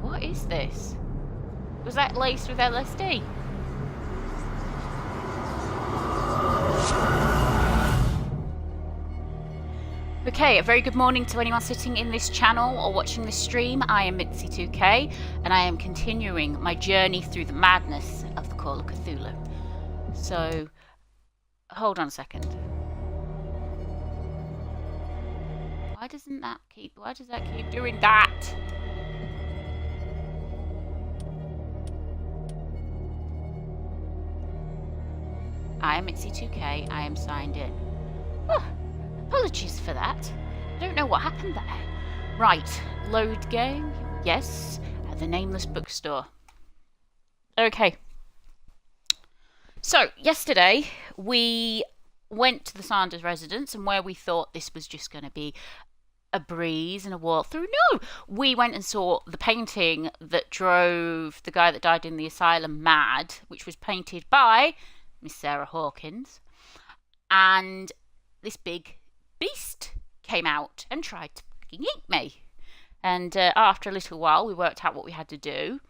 What is this? Was that laced with LSD? Okay, a very good morning to anyone sitting in this channel or watching this stream. I am Mitsy2k, and I am continuing my journey through the madness of the Call of Cthulhu. So, hold on a second. Why does that keep doing that? I am Mitsy2k, I am signed in. Oh, apologies for that. I don't know what happened there. Right, load game. Yes, at the Nameless Bookstore. Okay. So, yesterday we went to the Sanders residence, and where we thought this was just going to be a breeze and a walkthrough, no! We went and saw the painting that drove the guy that died in the asylum mad, which was painted by Miss Sarah Hawkins. And this big beast came out and tried to fucking eat me. And after a little while, we worked out what we had to do.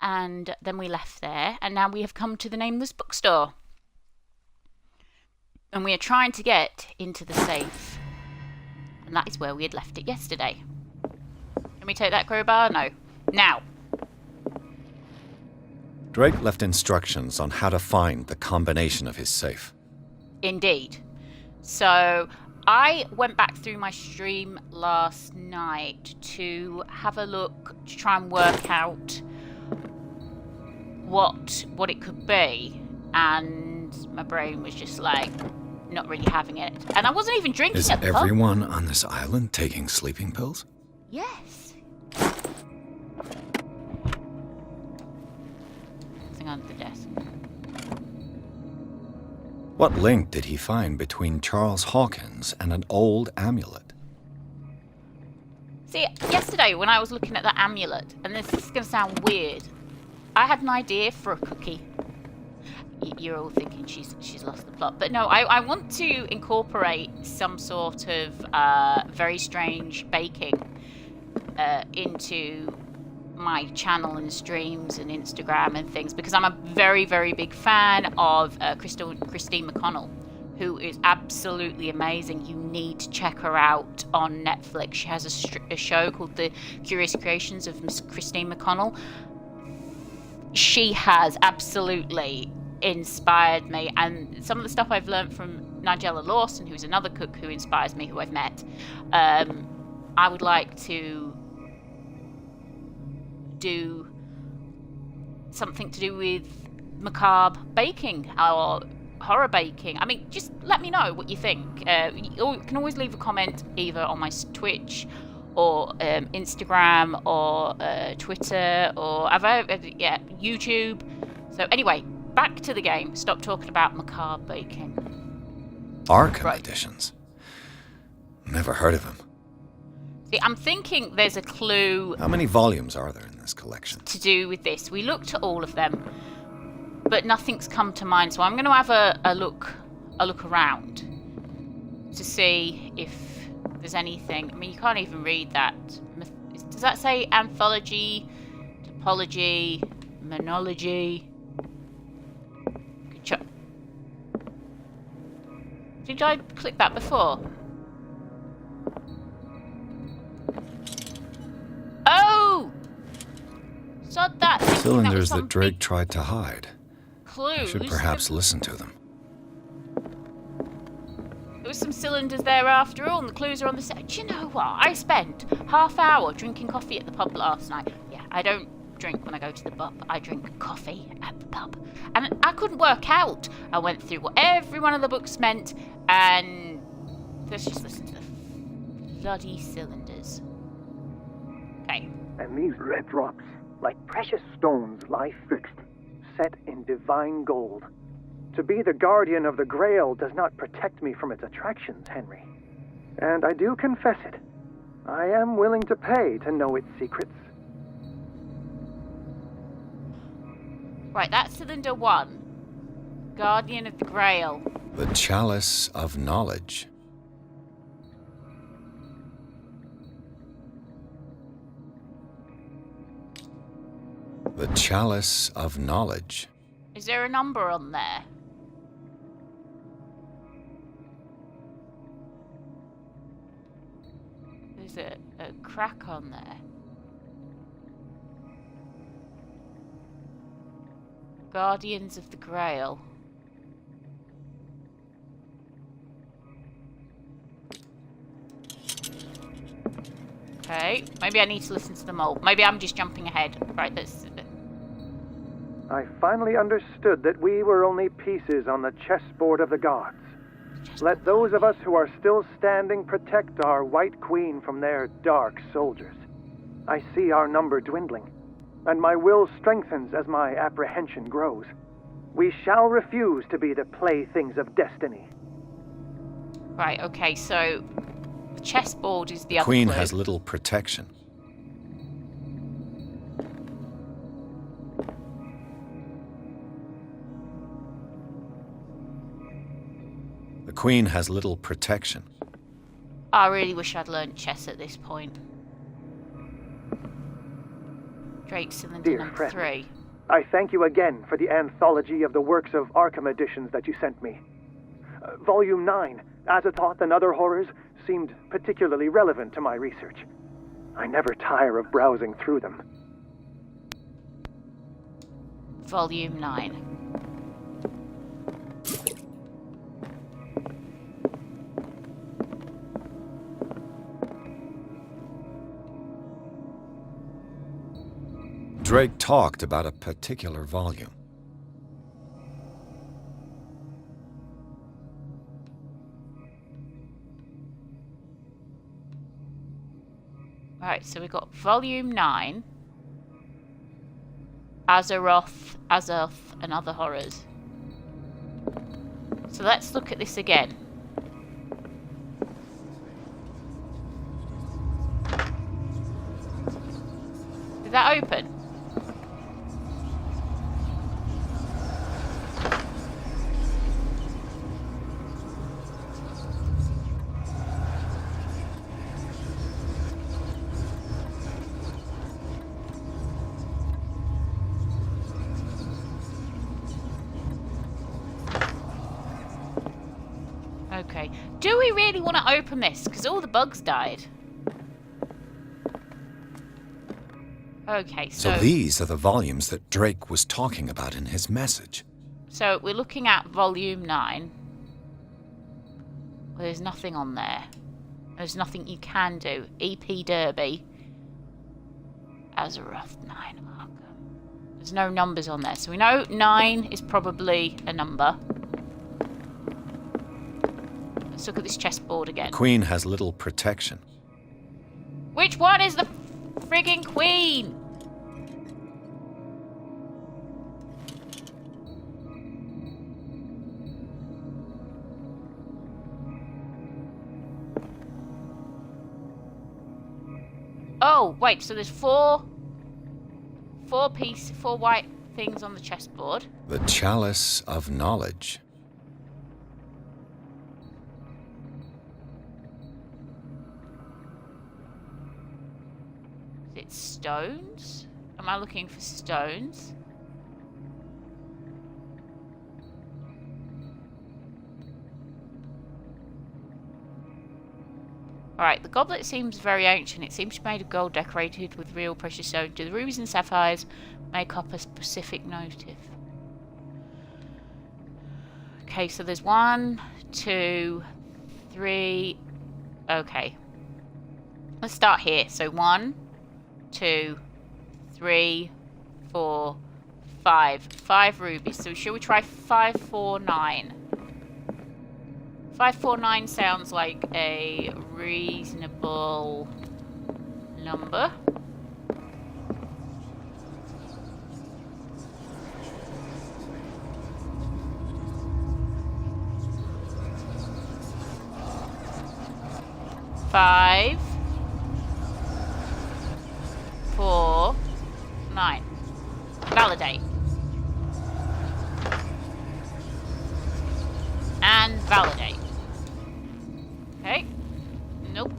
And then we left there. And now we have come to the Nameless Bookstore. And we are trying to get into the safe. And that is where we had left it yesterday. Can we take that crowbar? No. Now. Drake left instructions on how to find the combination of his safe. Indeed. So I went back through my stream last night to have a look, to try and work out what it could be. And my brain was just like, not really having it. And I wasn't even drinking Is at the pub. everyone on this island taking sleeping pills? Yes. Something under the desk. What link did he find between Charles Hawkins and an old amulet? See, yesterday when I was looking at that amulet, and this is going to sound weird, I had an idea for a cookie. You're all thinking she's lost the plot. But no, I want to incorporate some sort of very strange baking into my channel and streams and Instagram and things, because I'm a very, very big fan of Christine McConnell, who is absolutely amazing. You need to check her out on Netflix. She has a show called The Curious Creations of Miss Christine McConnell. She has absolutely inspired me, and some of the stuff I've learned from Nigella Lawson, who's another cook who inspires me, who I've met, I would like to do something to do with macabre baking or horror baking. I mean, just let me know what you think. You can always leave a comment either on my Twitch or Instagram or Twitter or YouTube. So anyway, back to the game. Stop talking about macabre baking. Arkham editions. Never heard of him. See, I'm thinking there's a clue. How many volumes are there in this collection? To do with this. We looked at all of them, but nothing's come to mind. So I'm going to have a look around to see if there's anything. I mean, you can't even read that. Does that say anthology, topology, monology? Did I click that before? Oh! Sod that. Cylinders that Drake tried to hide. Clues. I should perhaps listen to them. There was some cylinders there after all, and the clues are on the set. Do you know what? I spent half hour drinking coffee at the pub last night. Yeah, I don't drink when I go to the pub. I drink coffee at the pub. And I couldn't work out. I went through what every one of the books meant, and let's just listen to the bloody cylinders. Okay. And these red drops, like precious stones, lie fixed, set in divine gold. To be the guardian of the Grail does not protect me from its attractions, Henry. And I do confess it. I am willing to pay to know its secrets. Right, that's cylinder 1. Guardian of the Grail. The Chalice of Knowledge. The Chalice of Knowledge. Is there a number on there? There's a crack on there. Guardians of the Grail. Okay, maybe I need to listen to them all. Maybe I'm just jumping ahead. Right, let's... I finally understood that we were only pieces on the chessboard of the gods. Let those of us who are still standing protect our White Queen from their dark soldiers. I see our number dwindling, and my will strengthens as my apprehension grows. We shall refuse to be the playthings of destiny. Right, okay, so the chessboard is the other Queen clue. has little protection. The Queen has little protection. I really wish I'd learned chess at this point. Drake Cylinder Dear number friend, 3. I thank you again for the anthology of the works of Arkham editions that you sent me. Volume 9, Azathoth and Other Horrors, seemed particularly relevant to my research. I never tire of browsing through them. Volume 9. Drake talked about a particular volume. Right, so we've got Volume 9, Azeroth, and Other Horrors. So let's look at this again. Did that open? Okay. Do we really want to open this? Because all the bugs died. Okay, So these are the volumes that Drake was talking about in his message. So we're looking at Volume 9. Well, there's nothing on there. There's nothing you can do. EP Derby. Azeroth 9. Arkham. There's no numbers on there. So we know 9 is probably a number. Let's look at this chessboard again. The Queen has little protection. Which one is the friggin' Queen? Oh, wait, so there's four white things on the chessboard. The Chalice of Knowledge. Is it stones? Am I looking for stones? Alright, the goblet seems very ancient. It seems to be made of gold decorated with real precious stones. Do the rubies and sapphires make up a specific motif? Okay, so there's 1, 2, 3. Okay. Let's start here. So 1, 2, 3, 4, 5. 5 rubies. So shall we try 5, 4, 9? 549 sounds like a reasonable number. Five, 4, 9. Validate. And validate. Okay. Nope.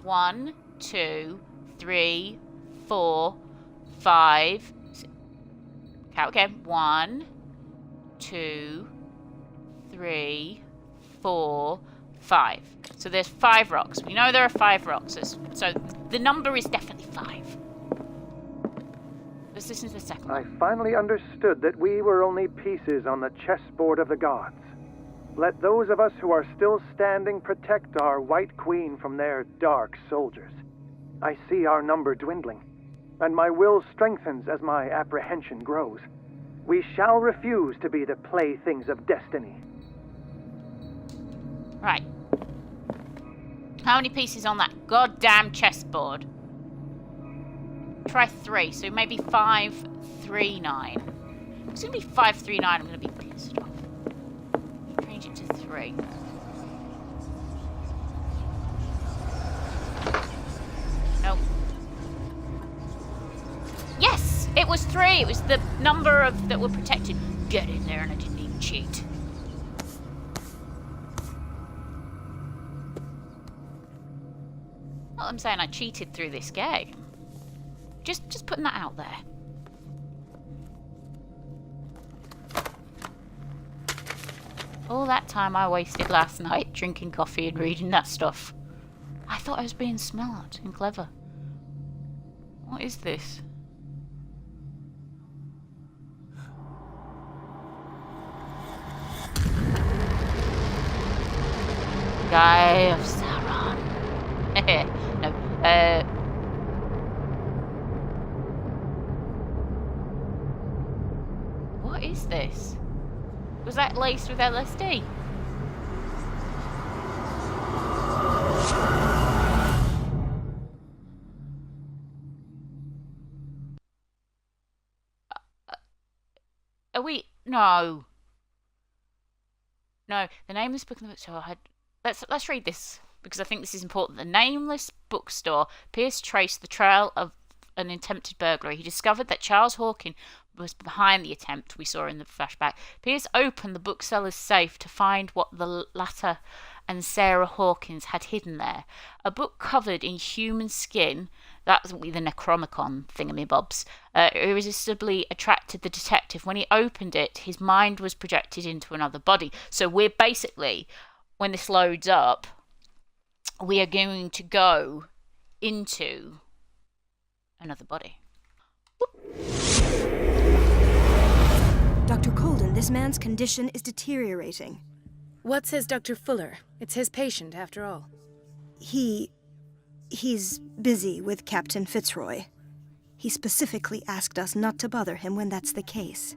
1, 2, 3, 4, 5. Count again. 1, 2, 3, 4, 5. So there's 5 rocks. We know there are 5 rocks. So the number is definitely 5. Let's listen to the second one. I finally understood that we were only pieces on the chessboard of the gods. Let those of us who are still standing protect our White Queen from their dark soldiers. I see our number dwindling, and my will strengthens as my apprehension grows. We shall refuse to be the playthings of destiny. Right. How many pieces on that goddamn chessboard? Try 3, so maybe 5, 3, 9. It's gonna be 5, 3, 9. I'm gonna be pissed off. Change it to 3. Nope. Yes! It was 3! It was the number that were protected. Get in there, and I didn't even cheat. Well, I'm saying I cheated through this game. Just putting that out there. All that time I wasted last night drinking coffee and reading that stuff. I thought I was being smart and clever. What is this? Guy of Sauron. No, what is this? Was that laced with LSD? Are we? No. No, the nameless book in the bookstore had... Let's read this, because I think this is important. The nameless bookstore. Pierce traced the trail of an attempted burglary. He discovered that Charles Hawkins was behind the attempt we saw in the flashback. Pierce opened the bookseller's safe to find what the latter and Sarah Hawkins had hidden there. A book covered in human skin, that was the Necronomicon thingamybobs, irresistibly attracted the detective. When he opened it, his mind was projected into another body. So we're basically, when this loads up, we are going to go into another body. Dr. Colden, this man's condition is deteriorating. What says Dr. Fuller? It's his patient, after all. He's busy with Captain Fitzroy. He specifically asked us not to bother him when that's the case.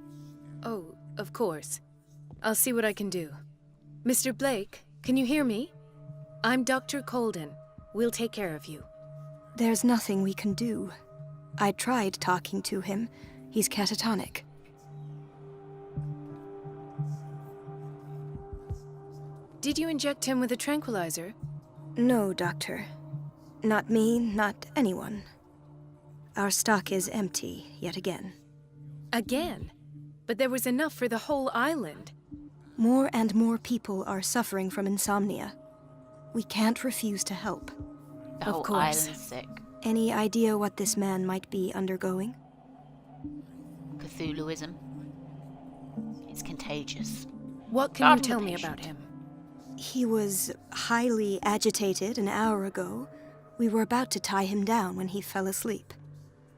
Oh, of course. I'll see what I can do. Mr. Blake, can you hear me? I'm Dr. Colden. We'll take care of you. There's nothing we can do. I tried talking to him. He's catatonic. Did you inject him with a tranquilizer? No, Doctor. Not me, not anyone. Our stock is empty, yet again. Again? But there was enough for the whole island. More and more people are suffering from insomnia. We can't refuse to help. The whole course. island's sick. Any idea what this man might be undergoing? Cthulhuism. It's contagious. What can Pardon you tell the me patient. about him? He was highly agitated an hour ago. We were about to tie him down when he fell asleep.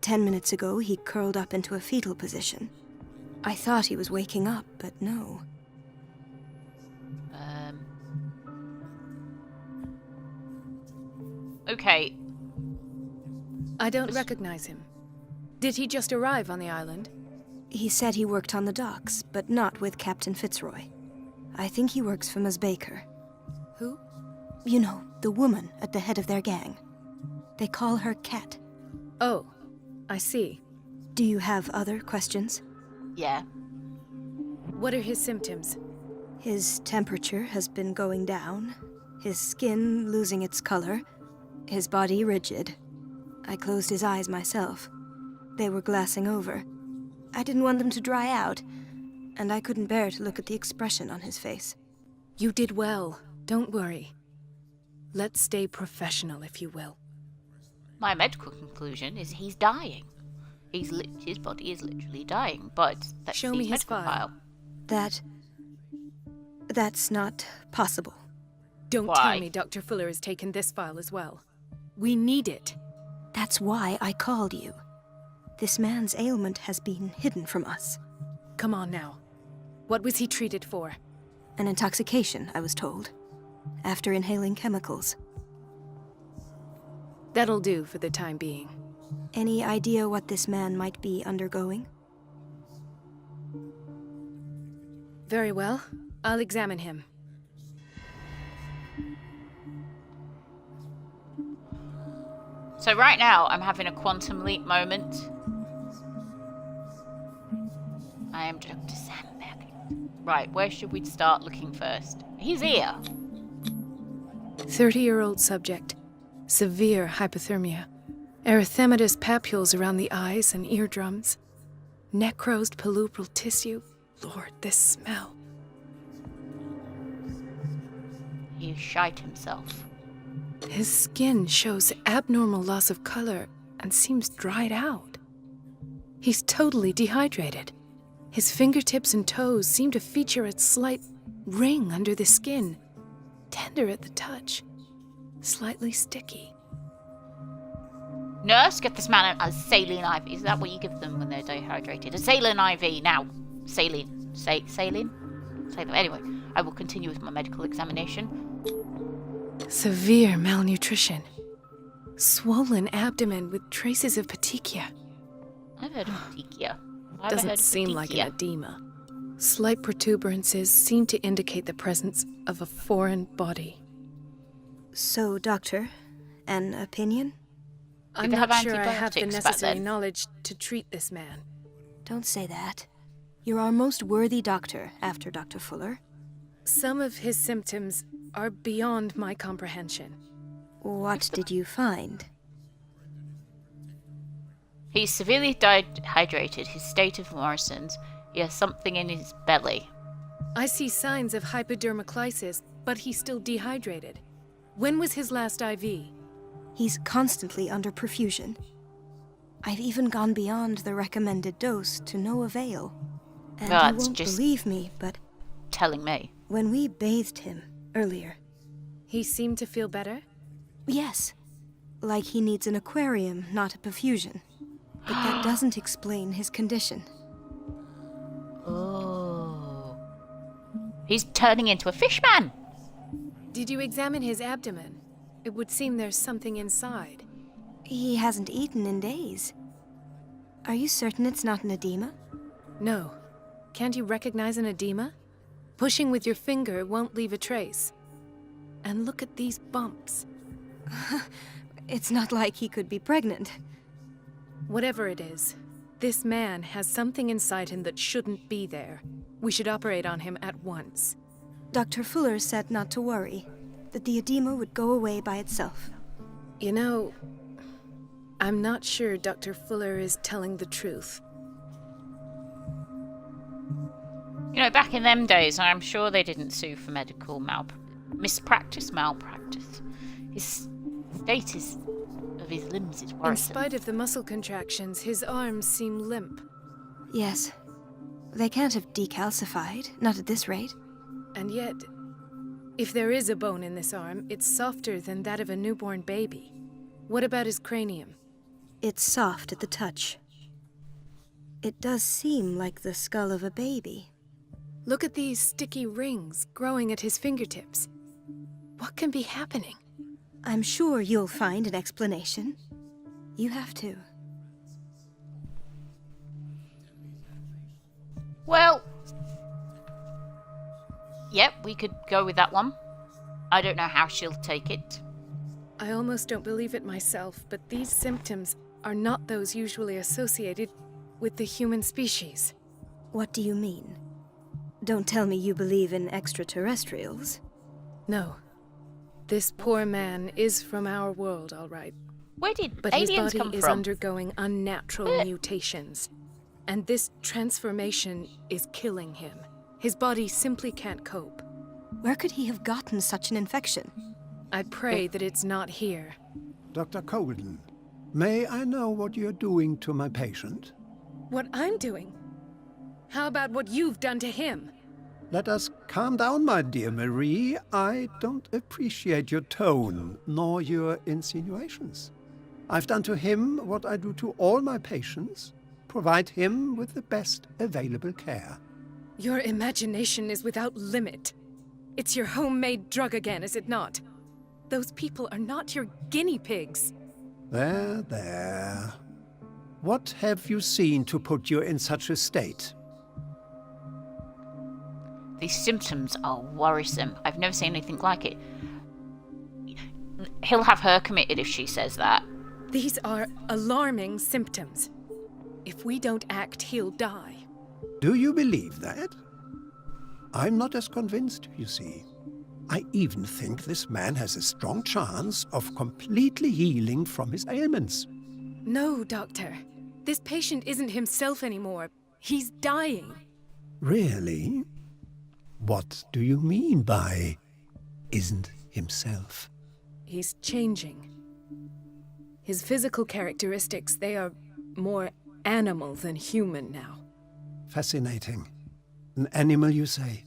10 minutes ago, he curled up into a fetal position. I thought he was waking up, but no. Okay. I don't recognize him. Did he just arrive on the island? He said he worked on the docks, but not with Captain Fitzroy. I think he works for Ms. Baker. Who? You know, the woman at the head of their gang. They call her Cat. Oh, I see. Do you have other questions? Yeah. What are his symptoms? His temperature has been going down, his skin losing its color, his body rigid. I closed his eyes myself. They were glassing over. I didn't want them to dry out, and I couldn't bear to look at the expression on his face. You did well. Don't worry. Let's stay professional, if you will. My medical conclusion is he's dying. His body is literally dying, but that's Show the me his medical file. That's not possible. Don't Why? tell me Dr. Fuller has taken this file as well. We need it. That's why I called you. This man's ailment has been hidden from us. Come on now. What was he treated for? An intoxication, I was told. After inhaling chemicals. That'll do for the time being. Any idea what this man might be undergoing? Very well. I'll examine him. So right now, I'm having a quantum leap moment. I am Dr. Sandberg. Right, where should we start looking first? He's here. 30-year-old subject. Severe hypothermia. Erythematous papules around the eyes and eardrums. Necrosed palpebral tissue. Lord, this smell. He shite himself. His skin shows abnormal loss of color and seems dried out. He's totally dehydrated. His fingertips and toes seem to feature a slight ring under the skin, tender at the touch, slightly sticky. Nurse, get this man a saline IV. Is that what you give them when they're dehydrated? A saline IV, now. Saline. Saline? Anyway, I will continue with my medical examination. Severe malnutrition. Swollen abdomen with traces of petechia. I've heard of petechia. Doesn't seem like an edema. Slight protuberances seem to indicate the presence of a foreign body. So, Doctor, an opinion? I'm they have not sure I have the antibiotics back necessary then? knowledge to treat this man. Don't say that. You're our most worthy doctor after Dr. Fuller. Some of his symptoms are beyond my comprehension. What did you find? He's severely dehydrated. His state of Morrison's. He has something in his belly. I see signs of hypodermoclysis, but he's still dehydrated. When was his last IV? He's constantly under perfusion. I've even gone beyond the recommended dose to no avail. And Well, you that's won't just- believe me, but Telling me. when we bathed him earlier, He seemed to feel better? yes, like he needs an aquarium, not a perfusion. But that doesn't explain his condition. Oh. He's turning into a fish man. Did you examine his abdomen? It would seem there's something inside. He hasn't eaten in days. Are you certain it's not an edema? No. Can't you recognize an edema? Pushing with your finger won't leave a trace. And look at these bumps. It's not like he could be pregnant. Whatever it is, this man has something inside him that shouldn't be there. We should operate on him at once. Dr. Fuller said not to worry, that the edema would go away by itself. You know, I'm not sure Dr. Fuller is telling the truth. You know, back in them days, I'm sure they didn't sue for medical malpractice. His state of his limbs is worrisome. In spite of the muscle contractions, his arms seem limp. Yes. They can't have decalcified, not at this rate. And yet, if there is a bone in this arm, it's softer than that of a newborn baby. What about his cranium? It's soft at the touch. It does seem like the skull of a baby. Look at these sticky rings growing at his fingertips. What can be happening? I'm sure you'll find an explanation. You have to. Well, yep, we could go with that one. I don't know how she'll take it. I almost don't believe it myself, but these symptoms are not those usually associated with the human species. What do you mean? Don't tell me you believe in extraterrestrials. No. This poor man is from our world, all right. Where did But his aliens body come is from? undergoing unnatural mutations. And this transformation is killing him. His body simply can't cope. Where could he have gotten such an infection? I pray that it's not here. Dr. Colden, May I know what you're doing to my patient? What I'm doing? How about what you've done to him? Let us calm down, my dear Marie. I don't appreciate your tone, nor your insinuations. I've done to him what I do to all my patients. Provide him with the best available care. Your imagination is without limit. It's your homemade drug again, is it not? Those people are not your guinea pigs. There, there. What have you seen to put you in such a state? These symptoms are worrisome. I've never seen anything like it. He'll have her committed if she says that. These are alarming symptoms. If we don't act, he'll die. Do you believe that? I'm not as convinced, you see. I even think this man has a strong chance of completely healing from his ailments. No, Doctor. This patient isn't himself anymore. He's dying. Really? What do you mean by isn't himself? He's changing. His physical characteristics, they are more animal than human now. Fascinating. An animal, you say?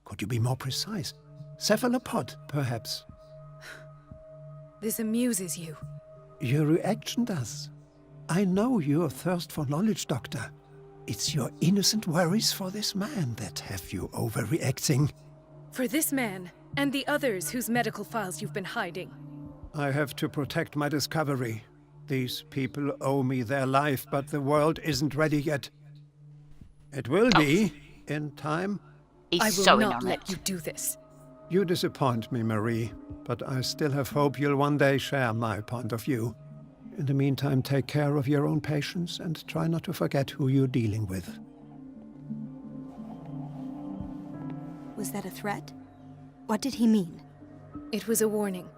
Could you be more precise? Cephalopod, perhaps? This amuses you. Your reaction does. I know your thirst for knowledge, Doctor. It's your innocent worries for this man that have you overreacting. For this man, and the others whose medical files you've been hiding. I have to protect my discovery. These people owe me their life, but the world isn't ready yet. It will be, in time. He's I will so not on let it. you do this. You disappoint me, Marie, but I still have hope you'll one day share my point of view. In the meantime, take care of your own patients and try not to forget who you're dealing with. Was that a threat? What did he mean? It was a warning.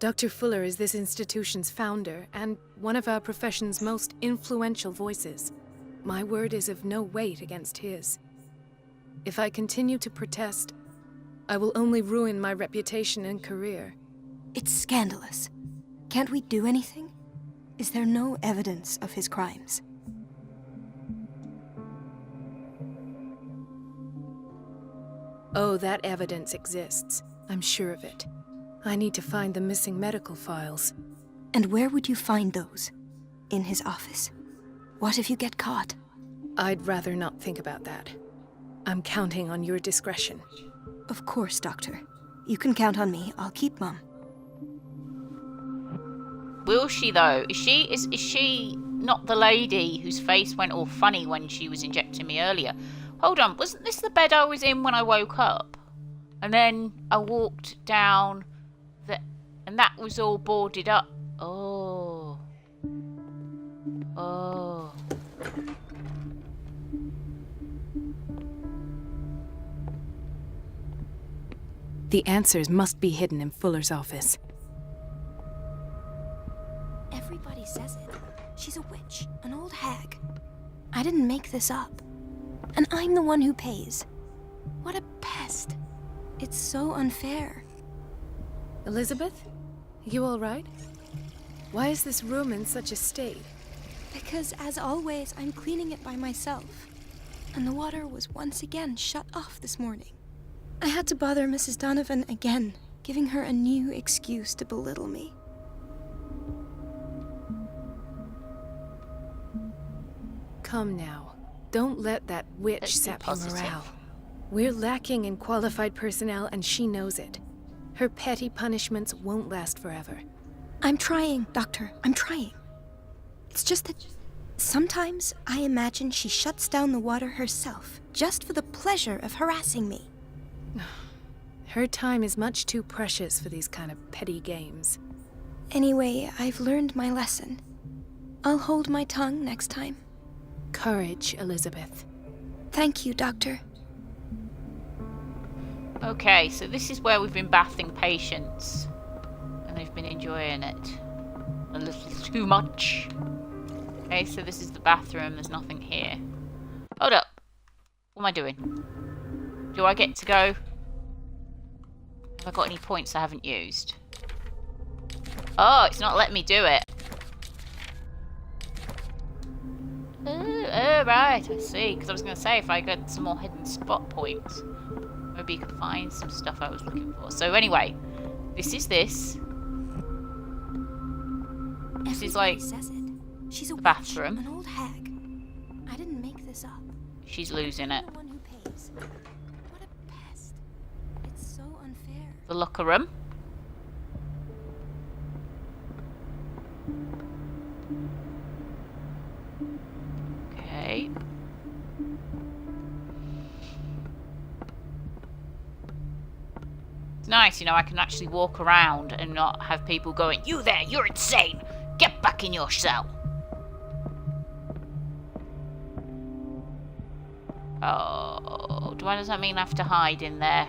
Dr. Fuller is this institution's founder and one of our profession's most influential voices. My word is of no weight against his. If I continue to protest, I will only ruin my reputation and career. It's scandalous. Can't we do anything? Is there no evidence of his crimes? Oh, that evidence exists. I'm sure of it. I need to find the missing medical files. And where would you find those? In his office? What if you get caught? I'd rather not think about that. I'm counting on your discretion. Of course, Doctor. You can count on me. I'll keep Mum. Will she though? Is she not the lady whose face went all funny when she was injecting me earlier? Hold on, wasn't this the bed I was in when I woke up? And then I walked down and that was all boarded up. Oh. Oh. The answers must be hidden in Fuller's office. Everybody says it. She's a witch, an old hag. I didn't make this up. And I'm the one who pays. What a pest. It's so unfair. Elizabeth? You all right? Why is this room in such a state? Because, as always, I'm cleaning it by myself. And the water was once again shut off this morning. I had to bother Mrs. Donovan again, giving her a new excuse to belittle me. Come now. Don't let that witch Let's be sap your positive. morale. We're lacking in qualified personnel, and she knows it. Her petty punishments won't last forever. I'm trying, Doctor. I'm trying. It's just that sometimes I imagine she shuts down the water herself, just for the pleasure of harassing me. Her time is much too precious for these kind of petty games. Anyway, I've learned my lesson. I'll hold my tongue next time. Courage, Elizabeth. Thank you, Doctor. Okay, so this is where we've been bathing patients. And they've been enjoying it a little too much. Okay, so this is the bathroom. There's nothing here. Hold up. What am I doing? Do I get to go? Have I got any points I haven't used? Oh, it's not letting me do it. Oh, right, I see. Because I was going to say, if I got some more hidden spot points, maybe you could find some stuff I was looking for. So anyway, this is this. This is like She's the bathroom. an old hag. I didn't make this up. She's losing it. The one who pays. What a pest. It's so unfair. The locker room. Okay. It's nice, you know, I can actually walk around and not have people going, "You there, you're insane! Get back in your cell!" Oh, does that mean I have to hide in there?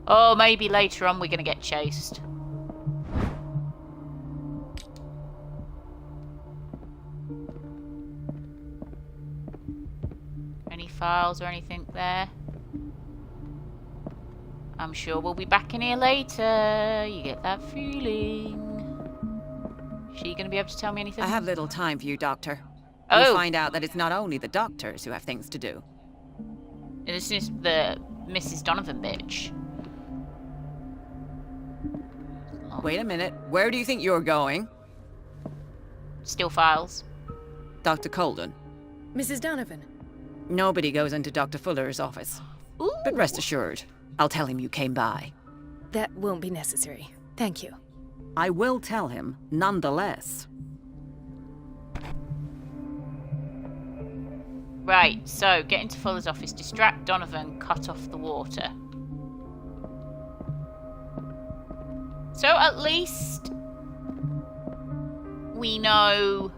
Oh, maybe later on we're going to get chased. Any files or anything there? I'm sure we'll be back in here later. You get that feeling. Is she going to be able to tell me anything? I have little time for you, Doctor. Oh. You'll find out that it's not only the doctors who have things to do. This is the Mrs. Donovan bitch. Wait a minute. Where do you think you're going? Still files. Dr. Colden. Mrs. Donovan. Nobody goes into Dr. Fuller's office. Ooh. But rest assured, I'll tell him you came by. That won't be necessary. Thank you. I will tell him, nonetheless. Right, so get into Fuller's office, distract Donovan, cut off the water. So at least we know.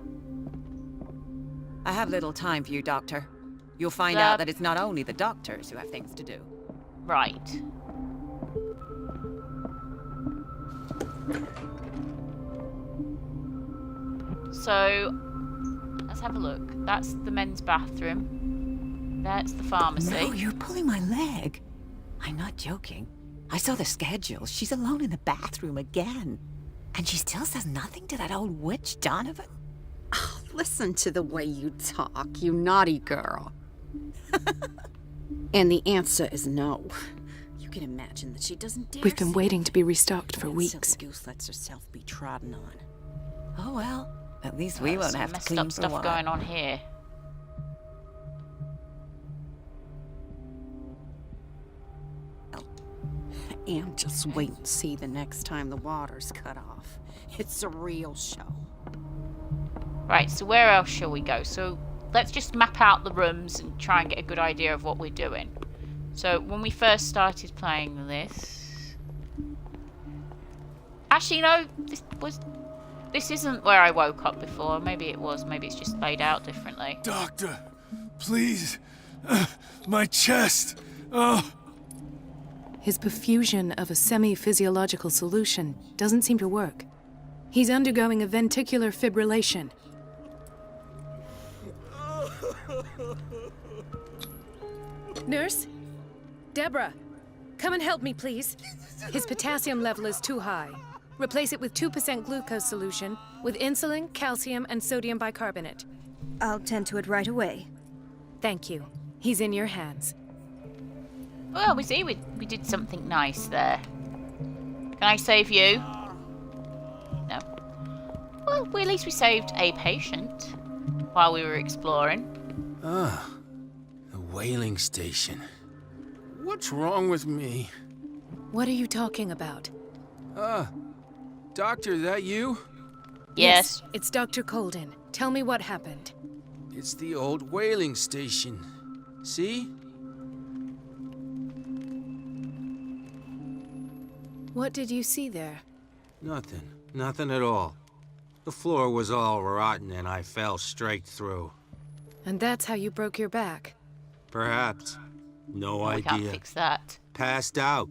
I have little time for you, Doctor. You'll find out that it's not only the doctors who have things to do. Right. So let's have a look. That's the men's bathroom. That's the pharmacy. No, you're pulling my leg. I'm not joking. I saw the schedule. She's alone in the bathroom again. And she still says nothing to that old witch, Donovan. Oh, listen to the way you talk, you naughty girl. And the answer is no. You can imagine that she doesn't dare. We've been say waiting it. to be restocked for And weeks. Silly Goose lets herself be trodden on. Oh well, at least we won't Some have to messed clean up for a stuff while. going on here. And just wait and see the next time the water's cut off. It's a real show. Right, so where else shall we go? So let's just map out the rooms and try and get a good idea of what we're doing. So when we first started playing this... Actually, no, this isn't where I woke up before. Maybe it was. Maybe it's just laid out differently. Doctor, please. My chest. Oh. His perfusion of a semi-physiological solution doesn't seem to work. He's undergoing a ventricular fibrillation. Nurse? Deborah, come and help me, please. His potassium level is too high. Replace it with 2% glucose solution with insulin, calcium, and sodium bicarbonate. I'll tend to it right away. Thank you. He's in your hands. Well, we see we did something nice there. Can I save you? No. Well, at least we saved a patient while we were exploring. Ah, the whaling station. What's wrong with me? What are you talking about? Doctor, that you? Yes. It's Dr. Colden. Tell me what happened. It's the old whaling station. See? What did you see there? Nothing. Nothing at all. The floor was all rotten and I fell straight through. And that's how you broke your back. Perhaps. No We can't idea. fix that. Passed out.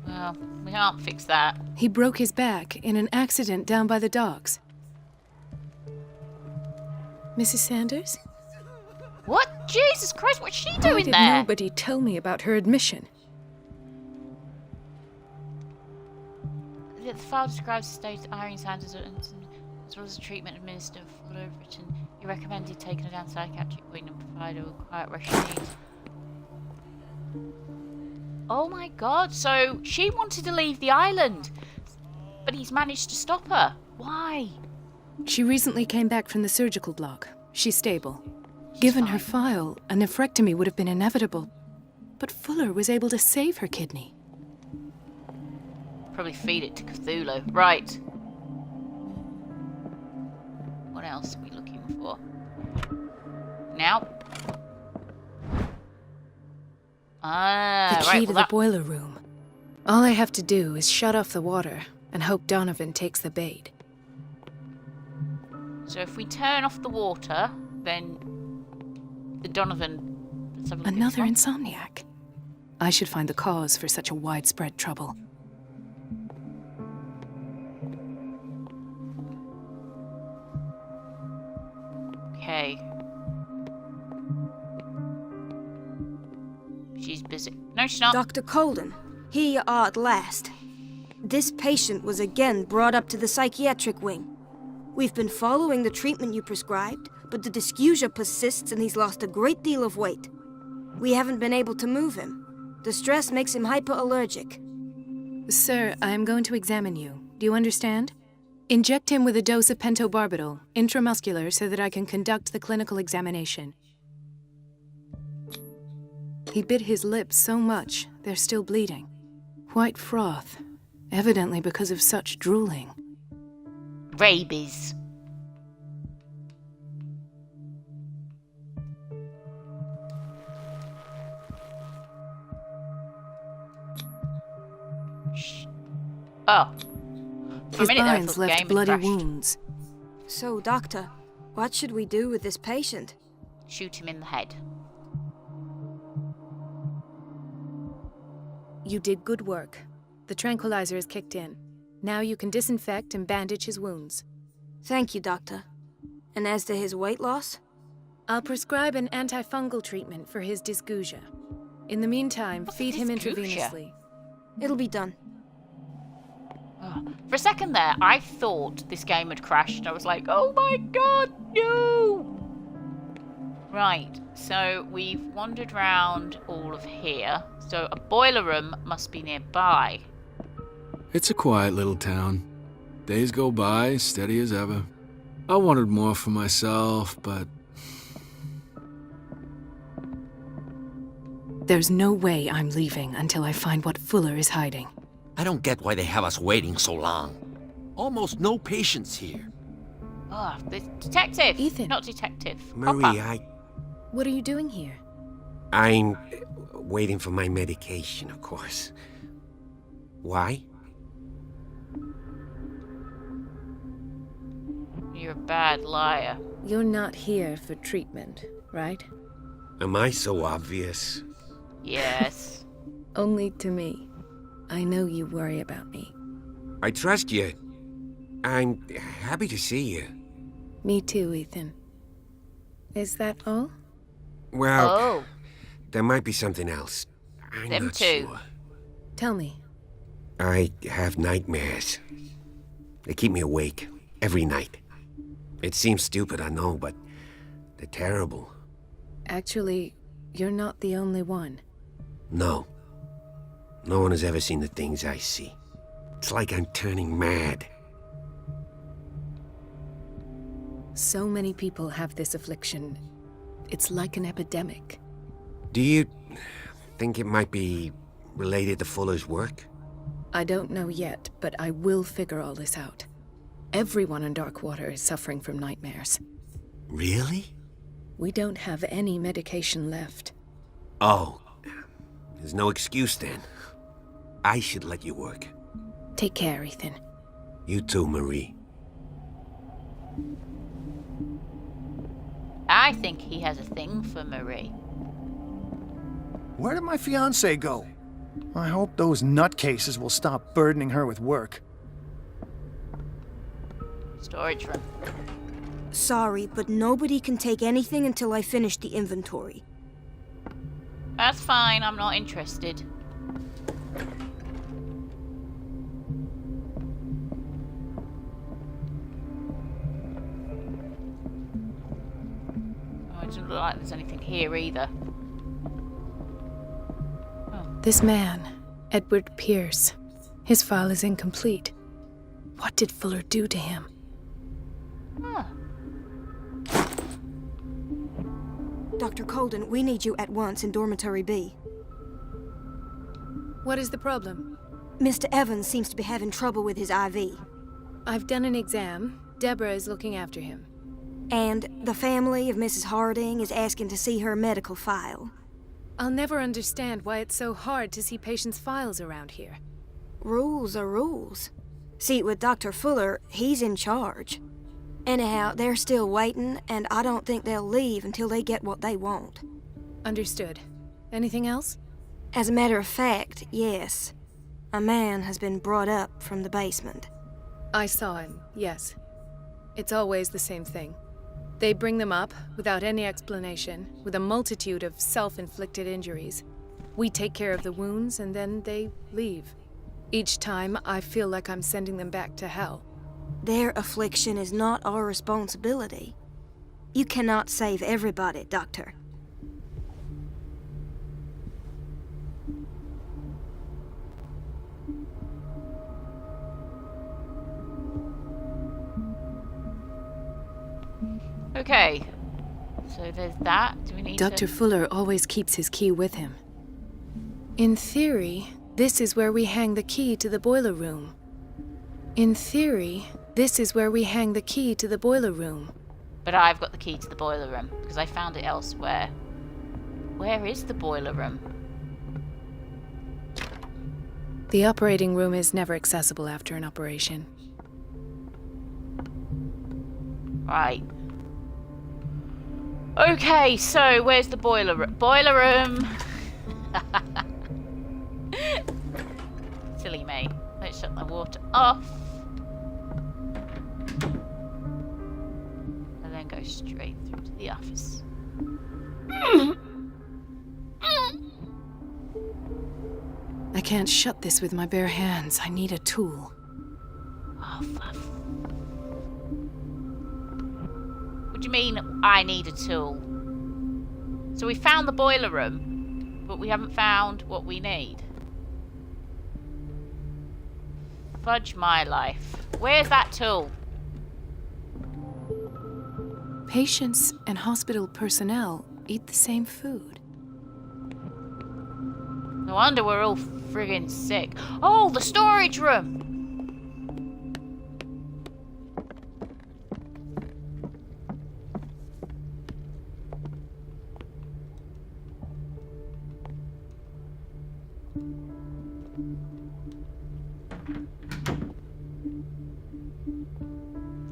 Well, we can't fix that. He broke his back in an accident down by the docks. Mrs. Sanders? What? Jesus Christ, what's she Why doing did there? nobody tell me about her admission? The file describes the state Irene Sanders. As well as the treatment administered for Fuller written, he recommended taking her down to psychiatric wing and provide her with quiet rest she needs. Oh my god, so she wanted to leave the island, but he's managed to stop her. Why? She recently came back from the surgical block. She's stable. Given her file, a nephrectomy would have been inevitable. But Fuller was able to save her kidney. Probably feed it to Cthulhu. Right. What else are we looking for? Now. The key to the boiler room. All I have to do is shut off the water and hope Donovan takes the bait. So if we turn off the water, then the Donovan... Let's have a look at Another this one. insomniac. I should find the cause for such a widespread trouble. Okay. She's busy. No, she's not. Dr. Colden, here you are at last. This patient was again brought up to the psychiatric wing. We've been following the treatment you prescribed, but the dysgeusia persists and he's lost a great deal of weight. We haven't been able to move him. The stress makes him hyperallergic. Sir, I am going to examine you. Do you understand? Inject him with a dose of pentobarbital, intramuscular, so that I can conduct the clinical examination. He bit his lips so much, they're still bleeding. White froth, evidently because of such drooling. Rabies. Oh. For His a minute there, I binds thought the left game had bloody crashed. wounds. So, Doctor, what should we do with this patient? Shoot him in the head. You did good work. The tranquilizer is kicked in. Now you can disinfect and bandage his wounds. Thank you, Doctor. And as to his weight loss? I'll prescribe an antifungal treatment for his dysgeusia. In the meantime, feed him dysgeusia? intravenously. It'll be done. Oh. For a second there, I thought this game had crashed. I was like, oh my god, no! Right, so we've wandered round all of here. So a boiler room must be nearby. It's a quiet little town. Days go by, steady as ever. I wanted more for myself, but... There's no way I'm leaving until I find what Fuller is hiding. I don't get why they have us waiting so long. Almost no patients here. Oh, the detective! Ethan. Not detective. Marie, Copper. What are you doing here? I'm waiting for my medication, of course. Why? You're a bad liar. You're not here for treatment, right? Am I so obvious? Yes. Only to me. I know you worry about me. I trust you. I'm happy to see you. Me too, Ethan. Is that all? Well, Oh, there might be something else. I'm Them not too. sure. Tell me. I have nightmares. They keep me awake every night. It seems stupid, I know, but they're terrible. Actually, you're not the only one. No. No one has ever seen the things I see. It's like I'm turning mad. So many people have this affliction. It's like an epidemic. Do you think it might be related to Fuller's work? I don't know yet, but I will figure all this out. Everyone in Darkwater is suffering from nightmares. Really? We don't have any medication left. Oh. There's no excuse then. I should let you work. Take care, Ethan. You too, Marie. I think he has a thing for Marie. Where did my fiancé go? I hope those nutcases will stop burdening her with work. Storage room. Sorry, but nobody can take anything until I finish the inventory. That's fine, I'm not interested. Doesn't look like there's anything here either. This man, Edward Pierce, his file is incomplete. What did Fuller do to him? Huh. Dr. Colden, we need you at once in Dormitory B. What is the problem? Mr. Evans seems to be having trouble with his IV. I've done an exam. Deborah is looking after him. And the family of Mrs. Harding is asking to see her medical file. I'll never understand why it's so hard to see patients' files around here. Rules are rules. See, with Dr. Fuller, he's in charge. Anyhow, they're still waiting, and I don't think they'll leave until they get what they want. Understood. Anything else? As a matter of fact, yes. A man has been brought up from the basement. I saw him, yes. It's always the same thing. They bring them up, without any explanation, with a multitude of self-inflicted injuries. We take care of the wounds, and then they leave. Each time, I feel like I'm sending them back to hell. Their affliction is not our responsibility. You cannot save everybody, Doctor. Okay. So there's that. Do we need Dr. Fuller always keeps his key with him. In theory, this is where we hang the key to the boiler room. In theory, this is where we hang the key to the boiler room. But I've got the key to the boiler room, because I found it elsewhere. Where is the boiler room? The operating room is never accessible after an operation. Right. Okay, so where's the boiler room? Boiler room! Silly me. Let's shut the water off. And then go straight through to the office. I can't shut this with my bare hands. I need a tool. Oh, fuck. What do you mean, I need a tool? So we found the boiler room, but we haven't found what we need. Fudge my life. Where's that tool? Patients and hospital personnel eat the same food. No wonder we're all friggin' sick. Oh, the storage room!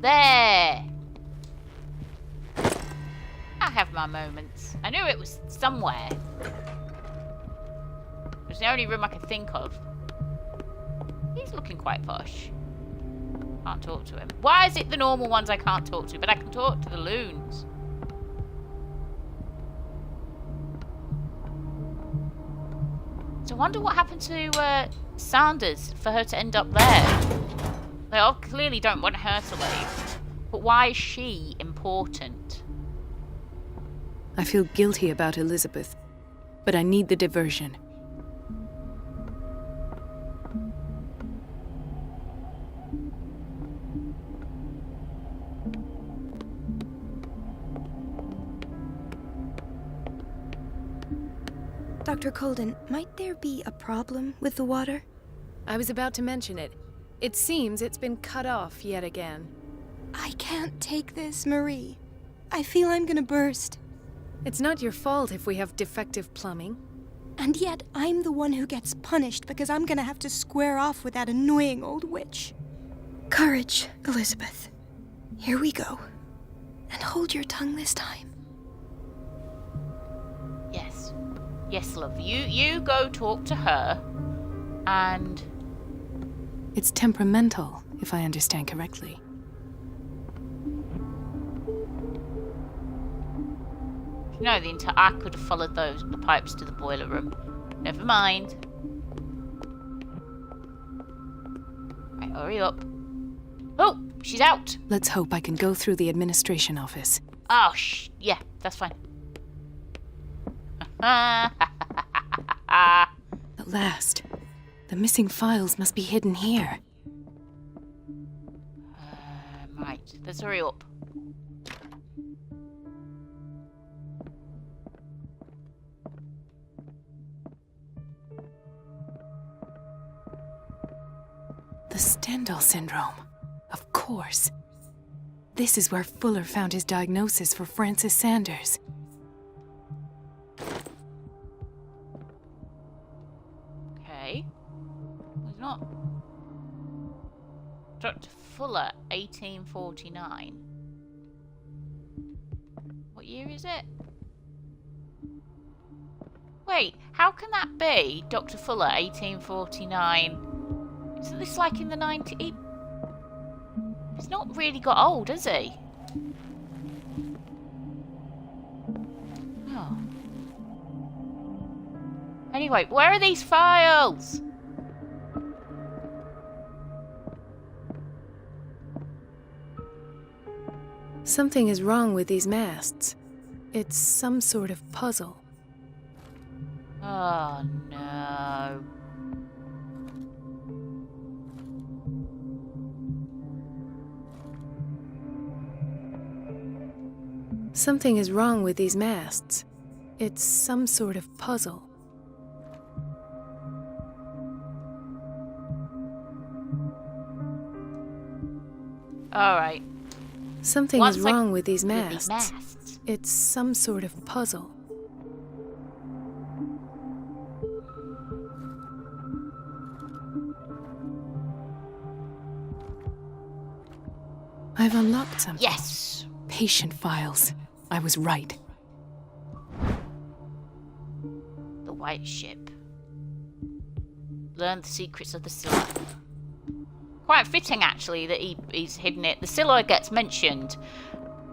There! I have my moments. I knew it was somewhere. It was the only room I could think of. He's looking quite posh. Can't talk to him. Why is it the normal ones I can't talk to, but I can talk to the loons? So I wonder what happened to Sanders for her to end up there. They all clearly don't want her to leave. But why is she important? I feel guilty about Elizabeth, but I need the diversion. Dr. Colden, might there be a problem with the water? I was about to mention it. It seems it's been cut off yet again. I can't take this, Marie. I feel I'm gonna burst. It's not your fault if we have defective plumbing. And yet, I'm the one who gets punished because I'm gonna have to square off with that annoying old witch. Courage, Elizabeth. Here we go. And hold your tongue this time. Yes. Yes, love. You go talk to her. And... It's temperamental, if I understand correctly. No, I could have followed the pipes to the boiler room. Never mind. Right, hurry up. Oh, she's out. Let's hope I can go through the administration office. Oh, yeah, that's fine. At last. The missing files must be hidden here. Right, let's hurry up. The Stendhal syndrome. Of course. This is where Fuller found his diagnosis for Francis Sanders. Okay. He's not. Dr. Fuller, 1849. What year is it? Wait, how can that be? Dr. Fuller, 1849. Isn't this like in the 90s? He's not really got old, has he? Oh. Anyway, where are these files? Something is wrong with these masts. It's some sort of puzzle. Oh no. Something is wrong with these masts. It's some sort of puzzle. Alright. Something What's is like wrong with these with masts. these masts? It's some sort of puzzle. I've unlocked something. Yes! Patient files. I was right. The White Ship. Learn the secrets of the Scylla. Quite fitting, actually, that he's hidden it. The Scylla gets mentioned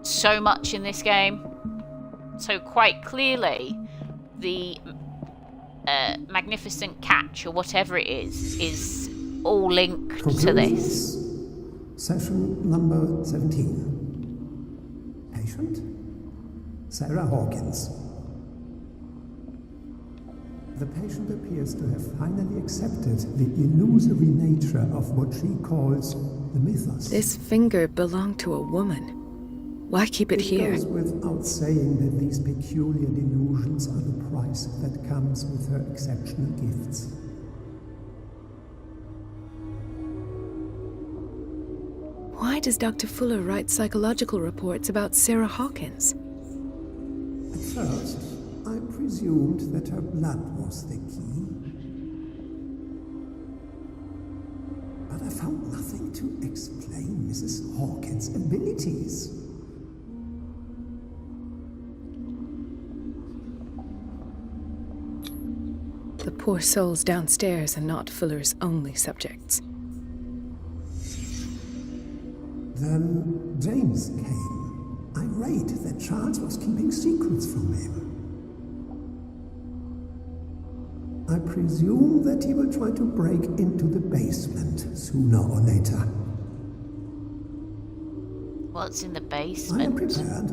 so much in this game. So quite clearly, the Magnificent Catch, or whatever it is all linked to this. Session number 17. Patient? Sarah Hawkins. The patient appears to have finally accepted the illusory nature of what she calls the mythos. This finger belonged to a woman. Why keep it here? It goes without saying that these peculiar delusions are the price that comes with her exceptional gifts. Why does Dr. Fuller write psychological reports about Sarah Hawkins? At first, I presumed that her blood was the key. But I found nothing to explain Mrs. Hawkins' abilities. The poor souls downstairs are not Fuller's only subjects. Then James came, irate that Charles was keeping secrets from him. I presume that he will try to break into the basement sooner or later. What's in the basement? I am prepared.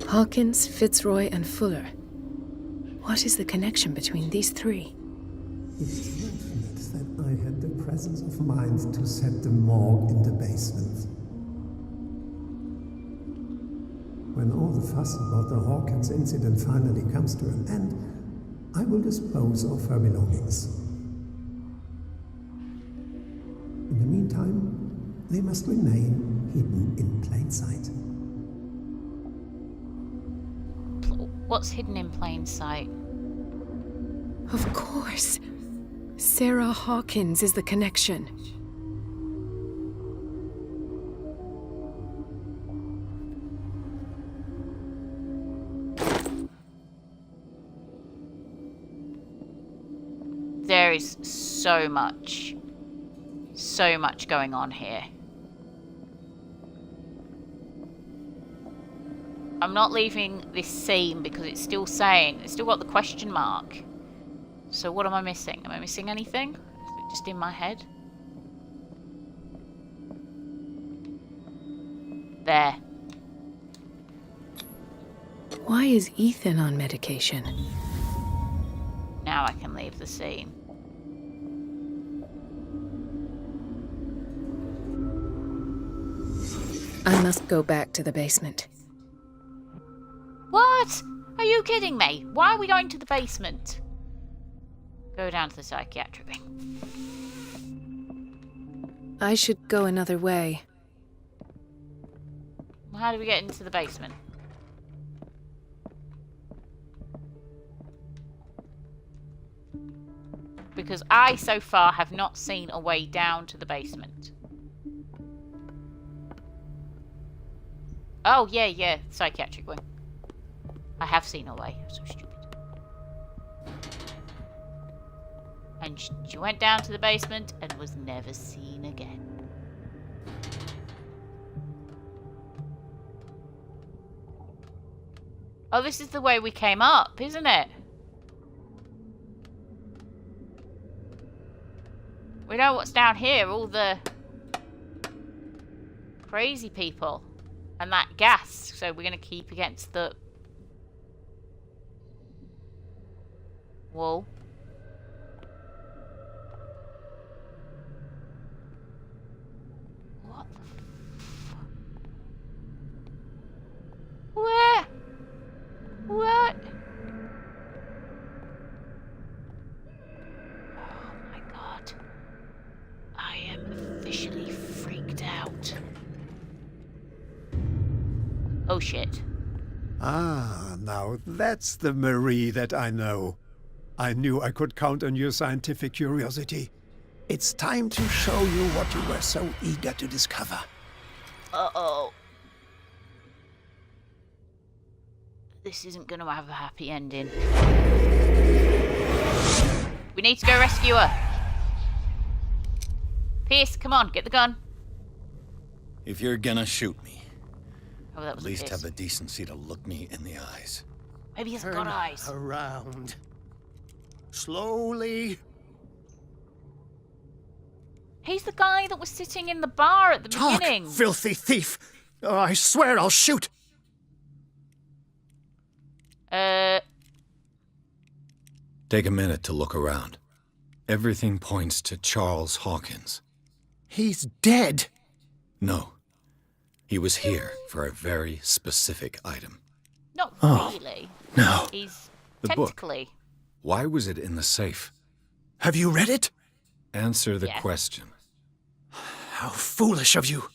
Hawkins, Fitzroy, and Fuller. What is the connection between these three? It is fortunate that I had the presence of mind to set the morgue in the basement. When all the fuss about the Hawkins incident finally comes to an end, I will dispose of her belongings. In the meantime, they must remain hidden in plain sight. What's hidden in plain sight? Of course. Sarah Hawkins is the connection. There is so much going on here. I'm not leaving this scene because it's still saying, it's still got the question mark. So what am I missing? Am I missing anything? Is it just in my head? There. Why is Ethan on medication? Now I can leave the scene. I must go back to the basement. What? Are you kidding me? Why are we going to the basement? Go down to the psychiatric wing. I should go another way. Well, how do we get into the basement? Because I, so far, have not seen a way down to the basement. Oh, yeah, psychiatric wing. I have seen a way. I'm so stupid. And she went down to the basement and was never seen again. Oh, this is the way we came up, isn't it? We know what's down here, all the crazy people and that gas, so we're going to keep against the wall. What the Where? What? Oh my god. I am officially freaked out. Oh shit. Ah, now that's the Marie that I know. I knew I could count on your scientific curiosity. It's time to show you what you were so eager to discover. Uh-oh. This isn't going to have a happy ending. We need to go rescue her. Pierce, come on, get the gun. If you're gonna shoot me, Oh, that at was least Pierce. have the decency to look me in the eyes. Maybe he hasn't got eyes. Around. Slowly. He's the guy that was sitting in the bar at the beginning. Filthy thief! Oh, I swear I'll shoot! Take a minute to look around. Everything points to Charles Hawkins. He's dead! No. He was here for a very specific item. Not really. No. He's The book. tentacly. Why was it in the safe? Have you read it? Answer the Yeah. question. How foolish of you.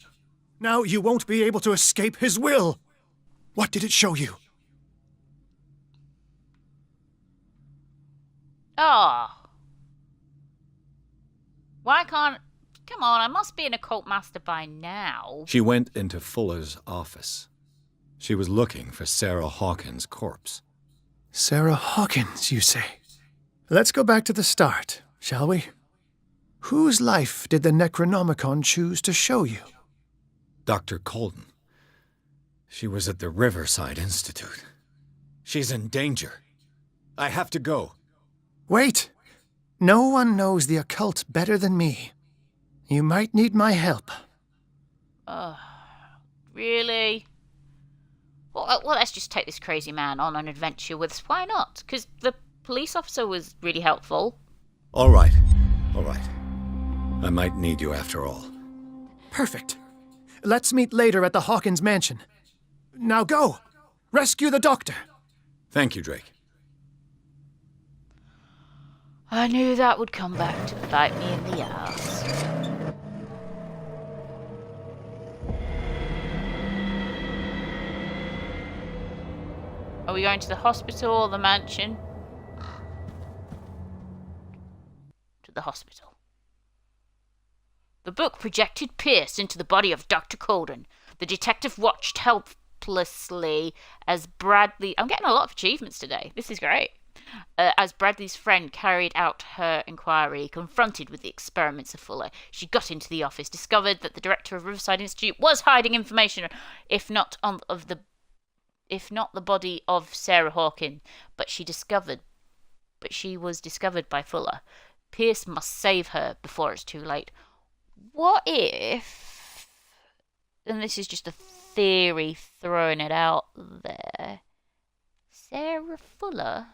Now you won't be able to escape his will. What did it show you? Oh. Why can't... Come on, I must be an occult master by now. She went into Fuller's office. She was looking for Sarah Hawkins' corpse. Sarah Hawkins, you say? Let's go back to the start, shall we? Whose life did the Necronomicon choose to show you? Dr. Colden. She was at the Riverside Institute. She's in danger. I have to go. Wait! No one knows the occult better than me. You might need my help. Really? Well, let's just take this crazy man on an adventure with us. Why not? Because the police officer was really helpful. All right. All right. I might need you after all. Perfect. Let's meet later at the Hawkins mansion. Now go! Rescue the doctor! Thank you, Drake. I knew that would come back to bite me in the ass. Are we going to the hospital or the mansion? To the hospital. The book projected Pierce into the body of Dr. Colden. The detective watched helplessly as Bradley... I'm getting a lot of achievements today. This is great. As Bradley's friend carried out her inquiry, confronted with the experiments of Fuller, she got into the office, discovered that the director of Riverside Institute was hiding information, if not the body of Sarah Hawkins, but she was discovered by Fuller. Pierce must save her before it's too late. What if, and this is just a theory, throwing it out there. Sarah Fuller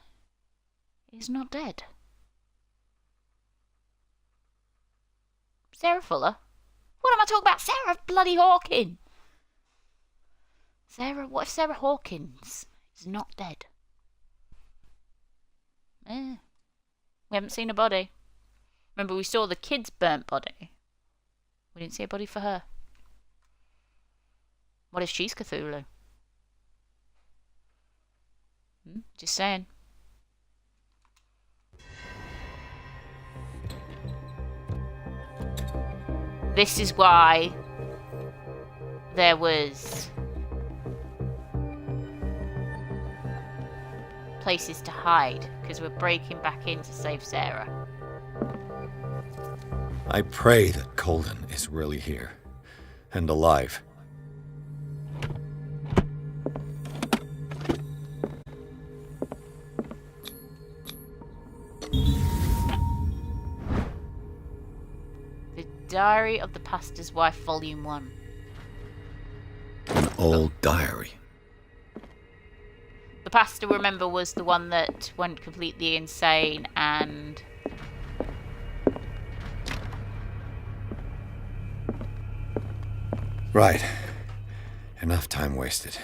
is not dead. Sarah Fuller? What am I talking about? Sarah bloody Hawkins! Sarah, what if Sarah Hawkins is not dead? We haven't seen a body. Remember, we saw the kid's burnt body. We didn't see a body for her. What if she's Cthulhu? Just saying. This is why there was places to hide, because we're breaking back in to save Sarah. I pray that Colden is really here and alive. The Diary of the Pastor's Wife, Volume 1. An old diary. The pastor, remember, was the one that went completely insane and... Right. Enough time wasted.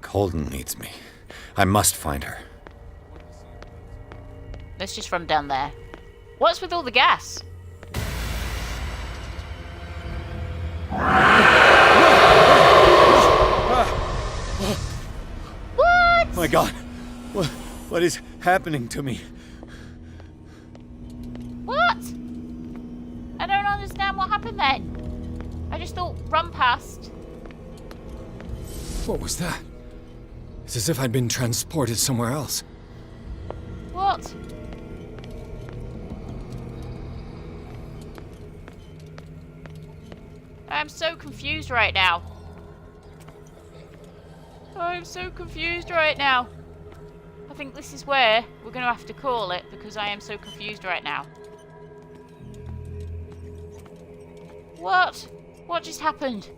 Colden needs me. I must find her. Let's just run down there. What's with all the gas? What? My God. What is happening to me? What? I don't understand what happened then. I just thought, run past. What was that? It's as if I'd been transported somewhere else. What? I'm so confused right now. I'm so confused right now. I think this is where we're going to have to call it, because I am so confused right now. What? What just happened?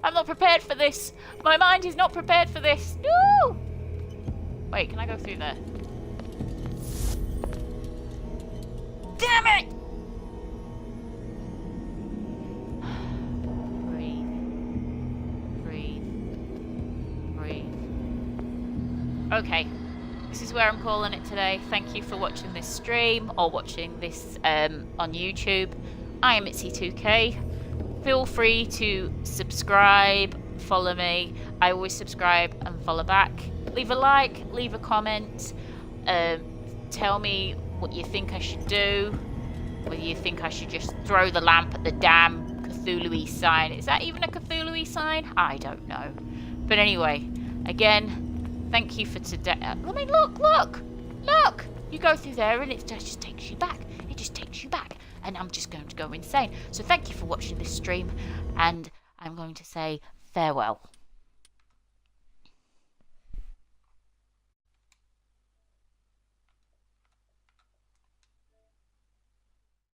I'm not prepared for this. My mind is not prepared for this. No! Wait, can I go through there? Damn it! Breathe. Breathe. Breathe. Okay. This is where I'm calling it today. Thank you for watching this stream or watching this on YouTube. I am Mitsy2k. Feel free to subscribe, follow me. I always subscribe and follow back. Leave a like, leave a comment. Tell me what you think I should do. Whether you think I should just throw the lamp at the damn Cthulhu-y sign. Is that even a Cthulhu-y sign? I don't know. But anyway, again, thank you for today. I mean, look! You go through there and it just takes you back. It just takes you back. And I'm just going to go insane. So thank you for watching this stream, and I'm going to say farewell.